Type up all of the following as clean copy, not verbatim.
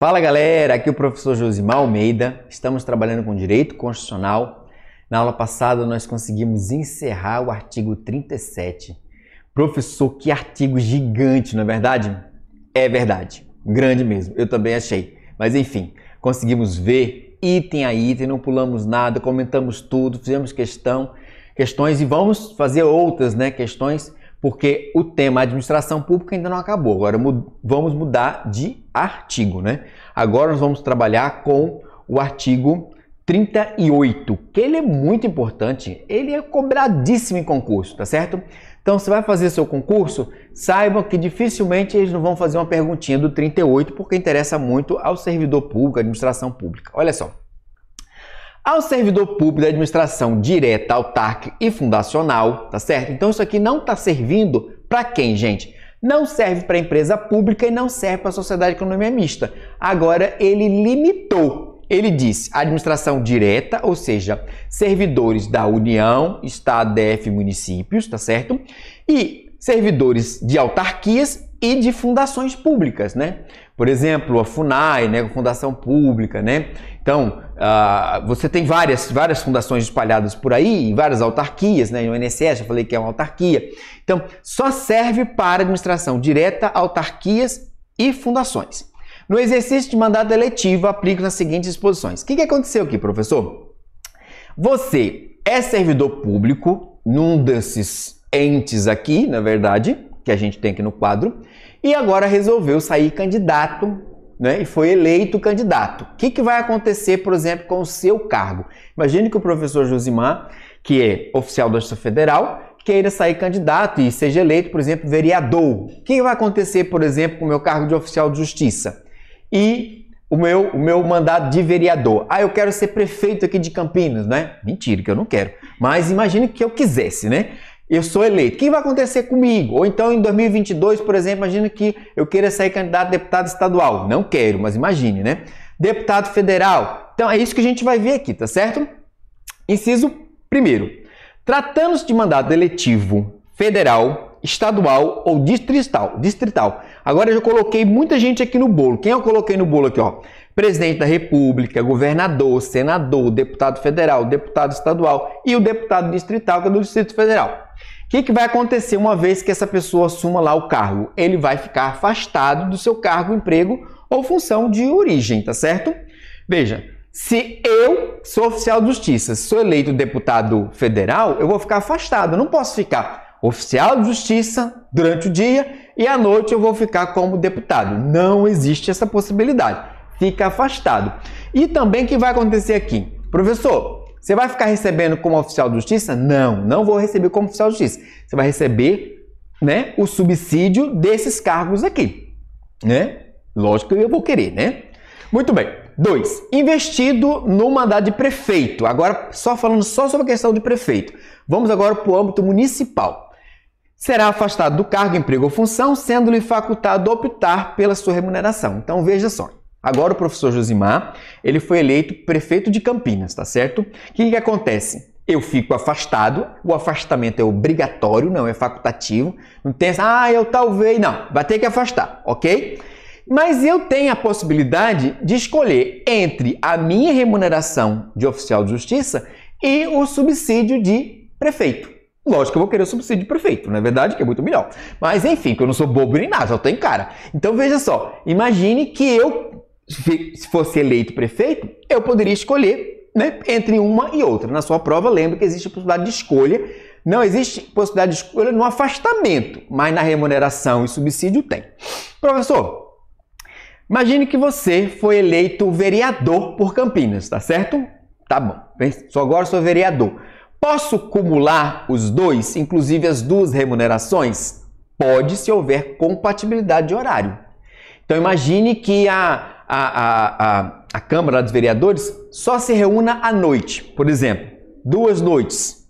Fala galera, aqui é o professor Josimar Almeida, estamos trabalhando com Direito Constitucional. Na aula passada nós conseguimos encerrar o artigo 37. Professor, que artigo gigante, não é verdade? É verdade, grande mesmo, eu também achei. Mas enfim, conseguimos ver item a item, não pulamos nada, comentamos tudo, fizemos questões e vamos fazer outras questões, porque o tema administração pública ainda não acabou. Agora vamos mudar de artigo, Agora nós vamos trabalhar com o artigo 38, que ele é muito importante, ele é cobradíssimo em concurso, tá certo? Então, você vai fazer seu concurso, saiba que dificilmente eles não vão fazer uma perguntinha do 38, porque interessa muito ao servidor público, à administração pública. Olha só. Ao servidor público da administração direta, autárquica e fundacional, tá certo? Então, isso aqui não está servindo para quem, gente? Não serve para a empresa pública e não serve para a sociedade de economia mista. Agora, ele limitou. Ele disse administração direta, ou seja, servidores da União, Estado, DF e municípios, tá certo? E servidores de autarquias e de fundações públicas, Por exemplo, a FUNAI, a Fundação Pública, Então, você tem várias fundações espalhadas por aí, várias autarquias, O INSS, eu falei que é uma autarquia. Então, só serve para administração direta, autarquias e fundações. No exercício de mandato eletivo, aplico nas seguintes disposições. O que aconteceu aqui, professor? Você é servidor público num desses entes aqui, na verdade, que a gente tem aqui no quadro, e agora resolveu sair candidato, e foi eleito candidato. O que vai acontecer, por exemplo, com o seu cargo? Imagine que o professor Josimar, que é oficial da Justiça Federal, queira sair candidato e seja eleito, por exemplo, vereador. O que vai acontecer, por exemplo, com o meu cargo de oficial de justiça? E o meu mandato de vereador. Eu quero ser prefeito aqui de Campinas, Mentira, que eu não quero. Mas imagine que eu quisesse, Eu sou eleito. O que vai acontecer comigo? Ou então, em 2022, por exemplo, imagine que eu queira sair candidato a deputado estadual. Não quero, mas imagine, Deputado federal. Então, é isso que a gente vai ver aqui, tá certo? Inciso 1º. Tratando-se de mandato eletivo federal, estadual ou distrital. Agora eu já coloquei muita gente aqui no bolo. Quem eu coloquei no bolo aqui, ó? Presidente da República, governador, senador, deputado federal, deputado estadual e o deputado distrital, que é do Distrito Federal. O que vai acontecer uma vez que essa pessoa assuma lá o cargo? Ele vai ficar afastado do seu cargo, emprego ou função de origem, tá certo? Veja, se eu sou oficial de justiça, sou eleito deputado federal, eu vou ficar afastado. Eu não posso ficar oficial de justiça durante o dia e à noite eu vou ficar como deputado. Não existe essa possibilidade. Fica afastado. E também o que vai acontecer aqui? Professor, você vai ficar recebendo como oficial de justiça? Não vou receber como oficial de justiça. Você vai receber, o subsídio desses cargos aqui, Lógico que eu vou querer, Muito bem. 2. Investido no mandato de prefeito. Agora, falando só sobre a questão de prefeito. Vamos agora para o âmbito municipal. Será afastado do cargo, emprego ou função, sendo-lhe facultado optar pela sua remuneração. Então, veja só. Agora o professor Josimar, ele foi eleito prefeito de Campinas, tá certo? O que acontece? Eu fico afastado, o afastamento é obrigatório, não é facultativo. Não tem essa, eu talvez, não, vai ter que afastar, ok? Mas eu tenho a possibilidade de escolher entre a minha remuneração de oficial de justiça e o subsídio de prefeito. Lógico que eu vou querer o subsídio de prefeito, não é verdade? Que é muito melhor. Mas enfim, que eu não sou bobo nem nada, só tenho cara. Então veja só, imagine que eu, se fosse eleito prefeito, eu poderia escolher entre uma e outra. Na sua prova, lembre que existe a possibilidade de escolha. Não existe possibilidade de escolha no afastamento, mas na remuneração e subsídio tem. Professor, imagine que você foi eleito vereador por Campinas, tá certo? Tá bom, agora sou vereador. Posso cumular os dois, inclusive as duas remunerações? Pode, se houver compatibilidade de horário. Então imagine que a Câmara dos Vereadores só se reúna à noite, por exemplo, 2 noites,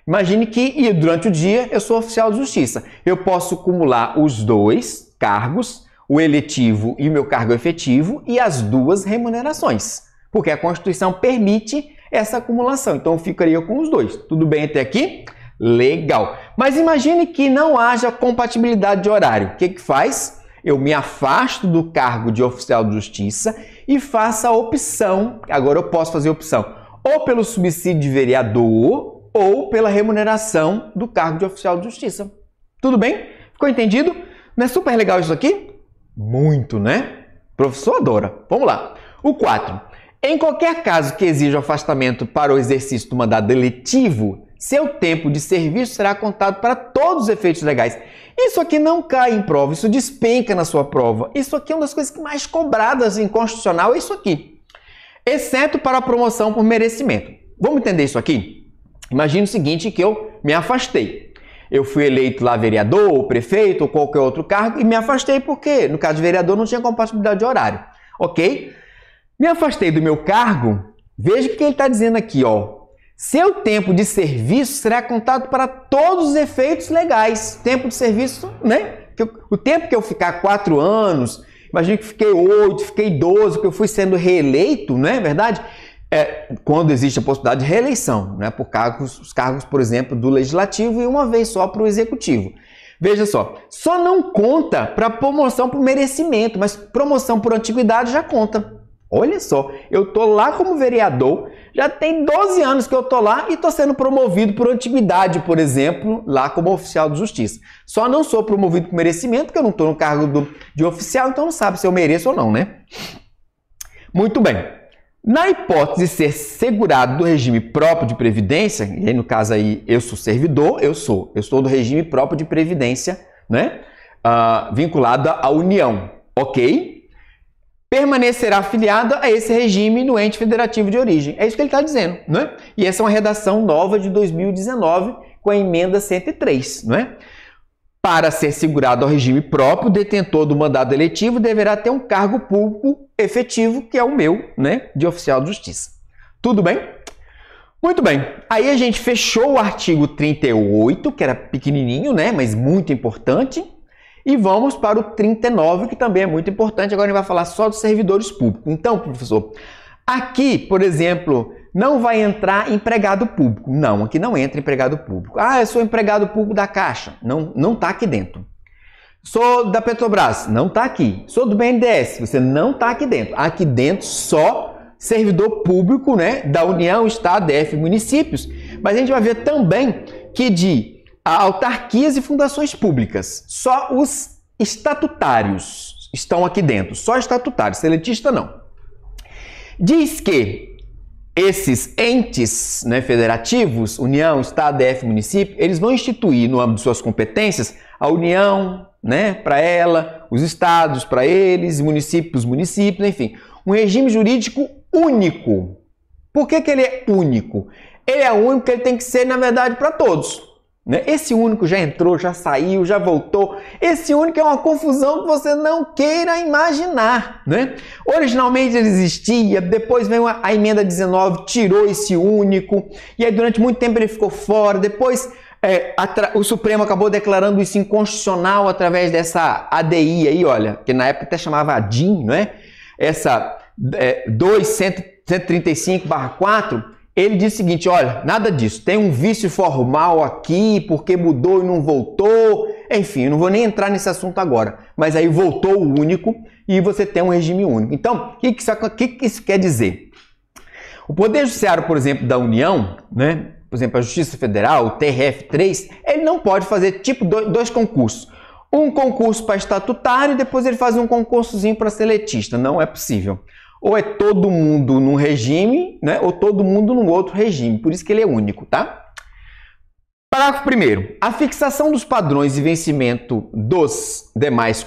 Imagine que durante o dia eu sou oficial de justiça. Eu posso cumular os dois cargos, o eletivo e o meu cargo efetivo, e as duas remunerações, porque a Constituição permite essa acumulação. Então eu ficaria com os dois. Tudo bem até aqui? Legal. Mas imagine que não haja compatibilidade de horário. O que faz? eu me afasto do cargo de oficial de justiça e faço a opção, agora eu posso fazer a opção, ou pelo subsídio de vereador ou pela remuneração do cargo de oficial de justiça. Tudo bem? Ficou entendido? Não é super legal isso aqui? Muito, né? O professor adora. Vamos lá. O 4. Em qualquer caso que exija o afastamento para o exercício do mandato eletivo, seu tempo de serviço será contado para todos os efeitos legais. Isso aqui não cai em prova, isso despenca na sua prova. Isso aqui é uma das coisas mais cobradas em constitucional, é isso aqui. Exceto para a promoção por merecimento. Vamos entender isso aqui? Imagina o seguinte, que eu me afastei. Eu fui eleito lá vereador, ou prefeito, ou qualquer outro cargo, e me afastei porque, no caso de vereador, não tinha compatibilidade de horário. Ok? Me afastei do meu cargo, veja o que ele está dizendo aqui, ó. Seu tempo de serviço será contado para todos os efeitos legais. Tempo de serviço, né? O tempo que eu ficar 4 anos, imagina que fiquei 8, fiquei 12, que eu fui sendo reeleito, não é verdade? Quando existe a possibilidade de reeleição, né? Por cargos, os cargos, por exemplo, do Legislativo e uma vez só para o Executivo. Veja só não conta para promoção por merecimento, mas promoção por antiguidade já conta. Olha só, eu tô lá como vereador, já tem 12 anos que eu tô lá e tô sendo promovido por antiguidade, por exemplo, lá como oficial de justiça. Só não sou promovido por merecimento, porque eu não tô no cargo de oficial, então não sabe se eu mereço ou não, né? Muito bem. Na hipótese de ser segurado do regime próprio de previdência, e aí no caso aí eu sou servidor, eu estou do regime próprio de previdência, né? Vinculado à União, ok? Permanecerá afiliado a esse regime no ente federativo de origem. É isso que ele está dizendo, não é? E essa é uma redação nova de 2019 com a emenda 103, não é? Para ser segurado ao regime próprio, o detentor do mandado eletivo deverá ter um cargo público efetivo, que é o meu, né, de oficial de justiça. Tudo bem? Muito bem. Aí a gente fechou o artigo 38, que era pequenininho, né, mas muito importante. E vamos para o 39, que também é muito importante. Agora a gente vai falar só dos servidores públicos. Então, professor, aqui, por exemplo, não vai entrar empregado público. Não, aqui não entra empregado público. Ah, eu sou empregado público da Caixa. Não está aqui dentro. Sou da Petrobras. Não está aqui. Sou do BNDES. Você não está aqui dentro. Aqui dentro só servidor público, né, da União, Estado, DF e municípios. Mas a gente vai ver também que de autarquias e fundações públicas, só os estatutários estão aqui dentro, só estatutários, seletista não. Diz que esses entes, né, federativos, União, Estado, DF, município, eles vão instituir no âmbito de suas competências a União, né, para ela, os estados para eles, municípios, enfim, um regime jurídico único. Por que ele é único? Ele é único porque ele tem que ser, na verdade, para todos. Esse único já entrou, já saiu, já voltou. Esse único é uma confusão que você não queira imaginar, né? Originalmente ele existia, depois veio a emenda 19, tirou esse único, e aí durante muito tempo ele ficou fora. Depois o Supremo acabou declarando isso inconstitucional através dessa ADI aí, olha, que na época até chamava ADIM, não é? Essa 2.135/4. Ele diz o seguinte, olha, nada disso, tem um vício formal aqui, porque mudou e não voltou, enfim, eu não vou nem entrar nesse assunto agora, mas aí voltou o único e você tem um regime único. Então, o que isso quer dizer? O Poder Judiciário, por exemplo, da União, né, por exemplo, a Justiça Federal, o TRF3, ele não pode fazer tipo dois concursos. Um concurso para estatutário e depois ele faz um concursozinho para seletista, não é possível. Ou é todo mundo num regime, né, ou todo mundo num outro regime. Por isso que ele é único, tá? Parágrafo 1º. A fixação dos padrões de vencimento dos demais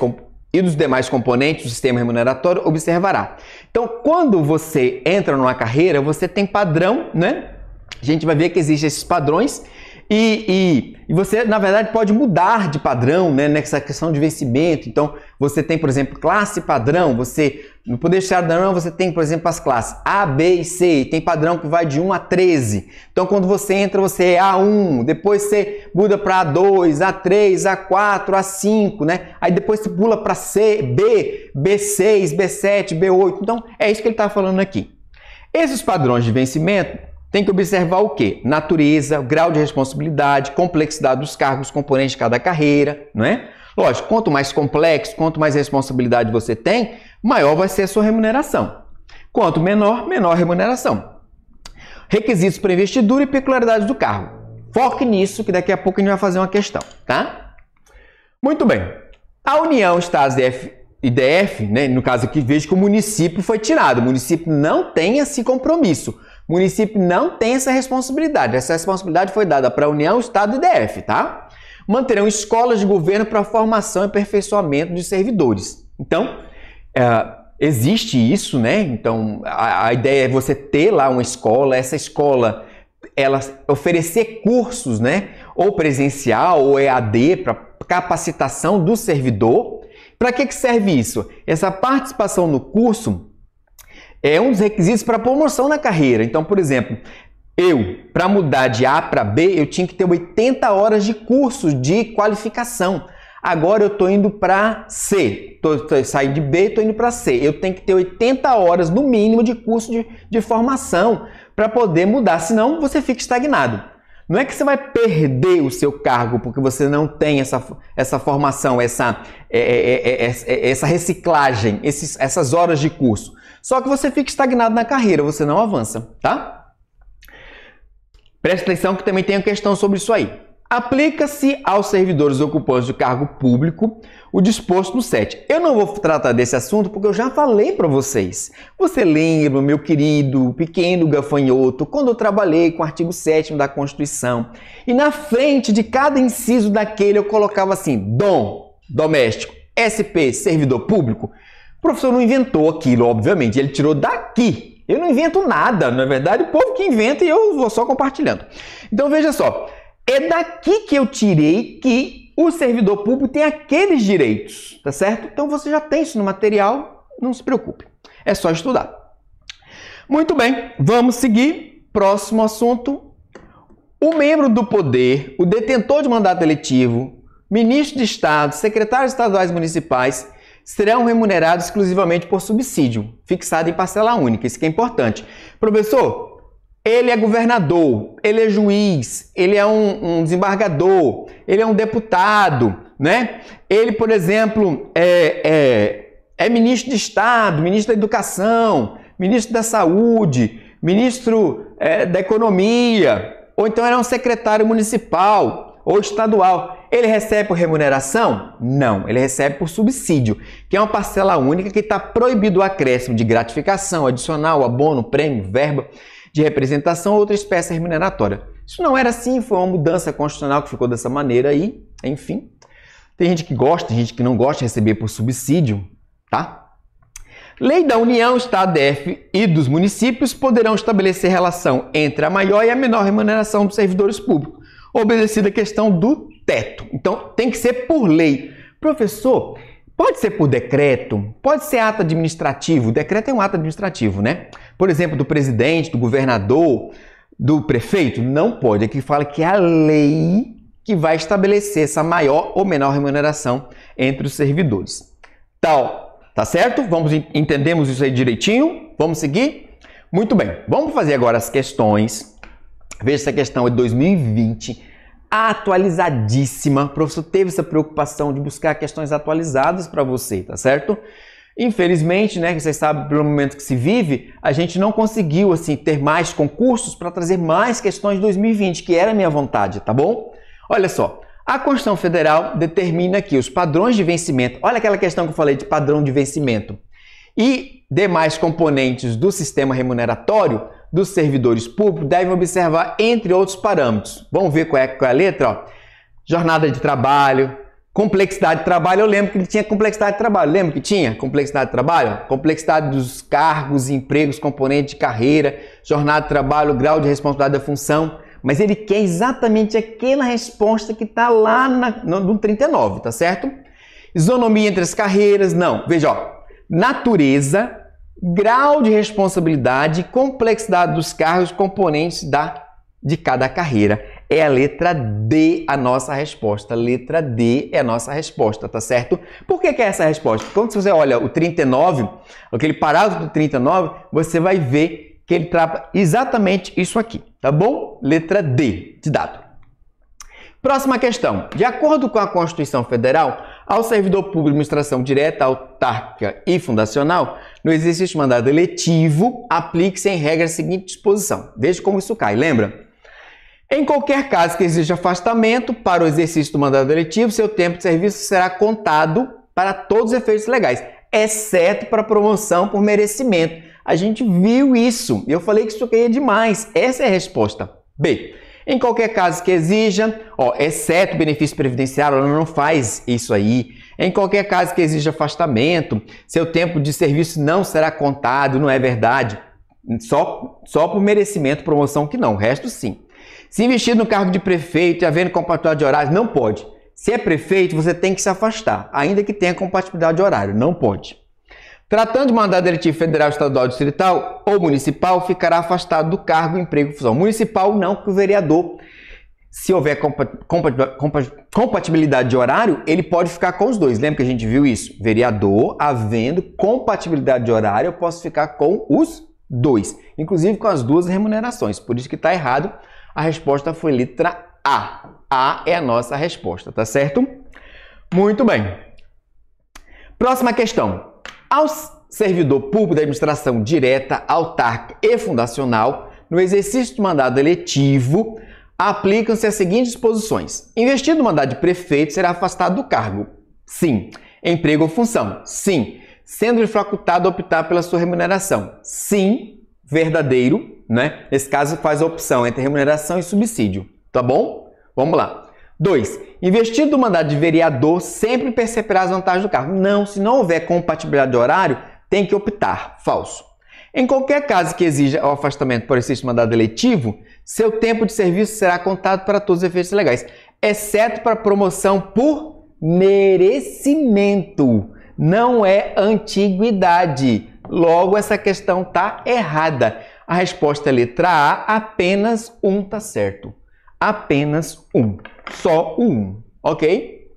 componentes do sistema remuneratório observará. Então, quando você entra numa carreira, você tem padrão, né? A gente vai ver que existem esses padrões e você, na verdade, pode mudar de padrão, né, nessa questão de vencimento. Então, você tem, por exemplo, classe padrão. No Poder Judiciário da União, você tem, por exemplo, as classes A, B e C. E tem padrão que vai de 1 a 13. Então, quando você entra, você é A1. Depois você muda para A2, A3, A4, A5, né? Aí depois você pula para C, B, B6, B7, B8. Então, é isso que ele está falando aqui. Esses padrões de vencimento tem que observar o quê? Natureza, grau de responsabilidade, complexidade dos cargos, componentes de cada carreira, não é? Lógico, quanto mais complexo, quanto mais responsabilidade você tem, maior vai ser a sua remuneração. Quanto menor, menor a remuneração. Requisitos para investidura e peculiaridades do cargo. Foque nisso, que daqui a pouco a gente vai fazer uma questão, tá? Muito bem. A União, Estados e DF, né, no caso aqui, vejo que o município foi tirado. O município não tem esse compromisso. O município não tem essa responsabilidade. Essa responsabilidade foi dada para a União, Estado e DF, tá? Manterão escolas de governo para formação e aperfeiçoamento de servidores. Então, existe isso, né? Então, a ideia é você ter lá uma escola, essa escola, ela oferecer cursos, né? Ou presencial ou EAD para capacitação do servidor. Para que serve isso? Essa participação no curso é um dos requisitos para promoção na carreira. Então, por exemplo, para mudar de A para B, eu tinha que ter 80 horas de curso de qualificação. Agora eu estou indo para C. Saí de B e estou indo para C. Eu tenho que ter 80 horas, no mínimo, de curso de formação para poder mudar. Senão, você fica estagnado. Não é que você vai perder o seu cargo porque você não tem essa formação, essa reciclagem, essas horas de curso. Só que você fica estagnado na carreira, você não avança, tá? Preste atenção que também tem uma questão sobre isso aí. Aplica-se aos servidores ocupantes de cargo público o disposto no 7. Eu não vou tratar desse assunto porque eu já falei para vocês. Você lembra, meu querido pequeno gafanhoto, quando eu trabalhei com o artigo 7º da Constituição e na frente de cada inciso daquele eu colocava assim, dom, doméstico, SP, servidor público. O professor não inventou aquilo, obviamente, ele tirou daqui. Eu não invento nada, na verdade, o povo que inventa e eu vou só compartilhando. Então veja só, é daqui que eu tirei que o servidor público tem aqueles direitos, tá certo? Então você já tem isso no material, não se preocupe, é só estudar. Muito bem, vamos seguir. Próximo assunto. O membro do poder, o detentor de mandato eletivo, ministro de Estado, secretários estaduais e municipais serão remunerados exclusivamente por subsídio, fixado em parcela única. Isso que é importante. Professor, ele é governador, ele é juiz, ele é um desembargador, ele é um deputado, né? Ele, por exemplo, é ministro de Estado, ministro da Educação, ministro da Saúde, ministro da Economia, ou então ele é um secretário municipal ou estadual. Ele recebe por remuneração? Não, ele recebe por subsídio, que é uma parcela única que está proibido o acréscimo de gratificação, adicional, abono, prêmio, verba de representação ou outra espécie remuneratória. Isso não era assim, foi uma mudança constitucional que ficou dessa maneira aí, enfim. Tem gente que gosta, tem gente que não gosta de receber por subsídio, tá? Lei da União, Estado, DF e dos municípios poderão estabelecer relação entre a maior e a menor remuneração dos servidores públicos, obedecida a questão do teto. Então, tem que ser por lei. Professor, pode ser por decreto, pode ser ato administrativo. O decreto é um ato administrativo, né? Por exemplo, do presidente, do governador, do prefeito? Não pode. Aqui fala que é a lei que vai estabelecer essa maior ou menor remuneração entre os servidores. Tá certo? Entendemos isso aí direitinho? Vamos seguir? Muito bem. Vamos fazer agora as questões. Veja, essa questão é de 2020, atualizadíssima. O professor teve essa preocupação de buscar questões atualizadas para você, tá certo? Infelizmente, né, vocês sabem, pelo momento que se vive, a gente não conseguiu assim ter mais concursos para trazer mais questões de 2020, que era a minha vontade, tá bom? Olha só, a Constituição Federal determina aqui os padrões de vencimento. Olha aquela questão que eu falei de padrão de vencimento. E demais componentes do sistema remuneratório dos servidores públicos devem observar, entre outros parâmetros. Vamos ver qual é a letra? Ó. Jornada de trabalho, complexidade de trabalho. Eu lembro que ele tinha complexidade de trabalho. Lembra que tinha complexidade de trabalho? Complexidade dos cargos, empregos, componente de carreira, jornada de trabalho, grau de responsabilidade da função. Mas ele quer exatamente aquela resposta que está lá no 39, tá certo? Isonomia entre as carreiras, não. Veja, ó, natureza, grau de responsabilidade, complexidade dos cargos, componentes de cada carreira. É a letra D a nossa resposta. Letra D é a nossa resposta, tá certo? Por que é essa resposta? Quando você olha o 39, aquele parágrafo do 39, você vai ver que ele trata exatamente isso aqui, tá bom? Letra D de dado. Próxima questão. De acordo com a Constituição Federal, Ao servidor público de administração direta, autárquica e fundacional, no exercício de mandado eletivo, aplique-se em regra a seguinte disposição. Veja como isso cai, lembra? Em qualquer caso que exija afastamento para o exercício do mandado eletivo, seu tempo de serviço será contado para todos os efeitos legais, exceto para promoção por merecimento. A gente viu isso. Eu falei que isso caía demais. Essa é a resposta. B. Em qualquer caso que exija, exceto benefício previdenciário, ela não faz isso aí. Em qualquer caso que exija afastamento, seu tempo de serviço não será contado, não é verdade. Só por merecimento, promoção que não, o resto sim. Se investir no cargo de prefeito e havendo compatibilidade de horários, não pode. Se é prefeito, você tem que se afastar, ainda que tenha compatibilidade de horário, não pode. Tratando de mandado eletivo federal, estadual, distrital ou municipal, ficará afastado do cargo, emprego e função. Municipal não, porque o vereador, se houver compatibilidade de horário, ele pode ficar com os dois. Lembra que a gente viu isso? Vereador, havendo compatibilidade de horário, eu posso ficar com os dois, inclusive com as duas remunerações. Por isso que está errado. A resposta foi letra A. A é a nossa resposta, tá certo? Muito bem. Próxima questão. Ao servidor público da administração direta, autárquica e fundacional, no exercício do mandado eletivo, aplicam-se as seguintes disposições. Investido no mandado de prefeito, será afastado do cargo. Sim. Emprego ou função. Sim. Sendo-lhe facultado a optar pela sua remuneração. Sim. Verdadeiro, né? Nesse caso, faz a opção entre remuneração e subsídio. Tá bom? Vamos lá. 2. Investido no mandado de vereador, sempre perceberá as vantagens do cargo. Não, se não houver compatibilidade de horário, tem que optar. Falso. Em qualquer caso que exija o afastamento por exercício de mandado eletivo, seu tempo de serviço será contado para todos os efeitos legais, exceto para promoção por merecimento. Não é antiguidade. Logo, essa questão está errada. A resposta é letra A, apenas um está certo. Apenas um. Só o 1, ok?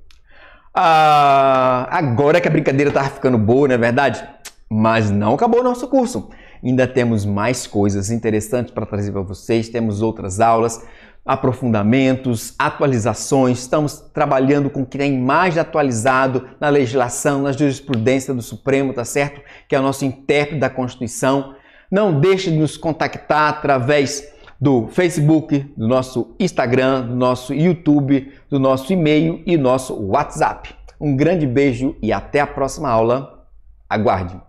Agora que a brincadeira está ficando boa, não é verdade? Mas não acabou o nosso curso. Ainda temos mais coisas interessantes para trazer para vocês. Temos outras aulas, aprofundamentos, atualizações. Estamos trabalhando com o que tem mais atualizado na legislação, na jurisprudência do Supremo, tá certo? Que é o nosso intérprete da Constituição. Não deixe de nos contactar através do Facebook, do nosso Instagram, do nosso YouTube, do nosso e-mail e nosso WhatsApp. Um grande beijo e até a próxima aula. Aguarde!